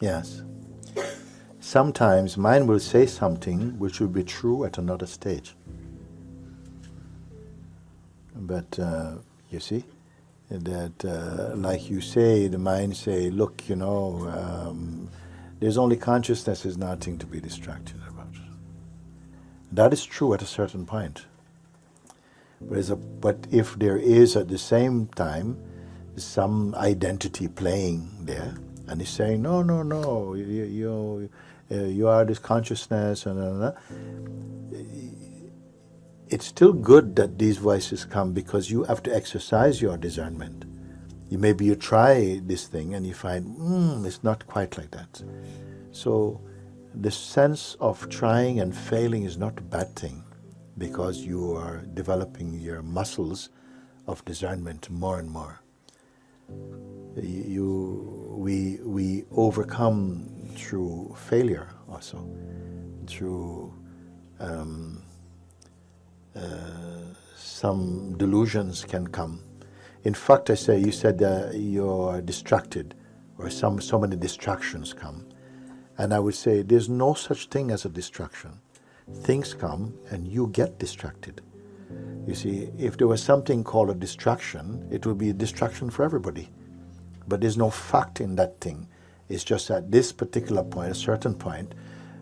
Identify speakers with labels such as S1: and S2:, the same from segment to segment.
S1: Yes. Sometimes mind will say something which will be true at another stage. But you see, that like you say, the mind say, look, there's only consciousness is nothing to be distracted about. That is true at a certain point. But if there is at the same time some identity playing there, and he's saying, no, no, no, you are this consciousness, and it's still good that these voices come because you have to exercise your discernment. Maybe you try this thing and you find, it's not quite like that. So the sense of trying and failing is not a bad thing because you are developing your muscles of discernment more and more. We overcome through failure also, through some delusions can come. In fact, you said you're distracted, or so many distractions come. And I would say there's no such thing as a distraction. Things come and you get distracted. You see, if there was something called a distraction, it would be a distraction for everybody. But there's no fact in that thing. It's just at this particular point, a certain point,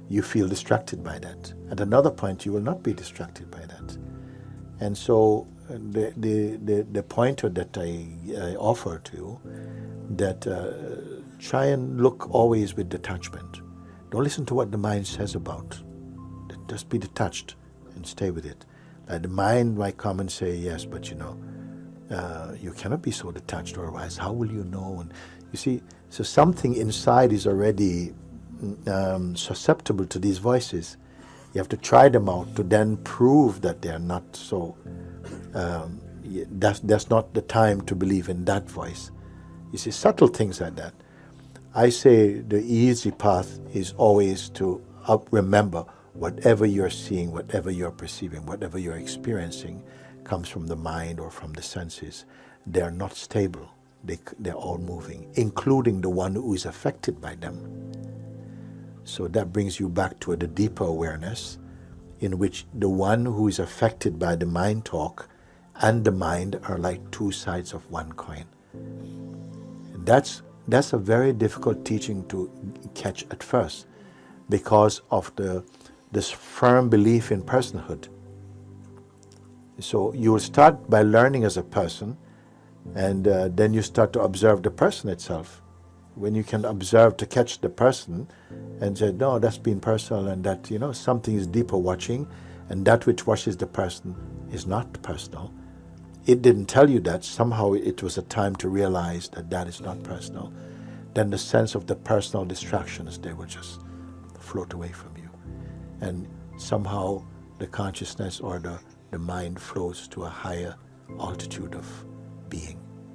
S1: you feel distracted by that. At another point, you will not be distracted by that. And so the pointer that I offer to you, that try and look always with detachment. Don't listen to what the mind says about. Just be detached and stay with it. The mind might come and say, yes, but you cannot be so detached, otherwise how will you know? And you see, so something inside is already susceptible to these voices. You have to try them out to then prove that they are not so. That's not the time to believe in that voice. You see, subtle things like that. I say the easy path is always to remember whatever you're seeing, whatever you're perceiving, whatever you're experiencing comes from the mind or from the senses. They are not stable. They're all moving, including the one who is affected by them. So that brings you back to the deeper awareness in which the one who is affected by the mind talk and the mind are like two sides of one coin. That's a very difficult teaching to catch at first because of this firm belief in personhood. So you will start by learning as a person, and then you start to observe the person itself. When you can observe to catch the person and say, no, that's being personal, and that, something is deeper watching, and that which watches the person is not personal. It didn't tell you that. Somehow it was a time to realize that that is not personal. Then the sense of the personal distractions, they will just float away from you. And somehow the consciousness or the mind flows to a higher altitude of being.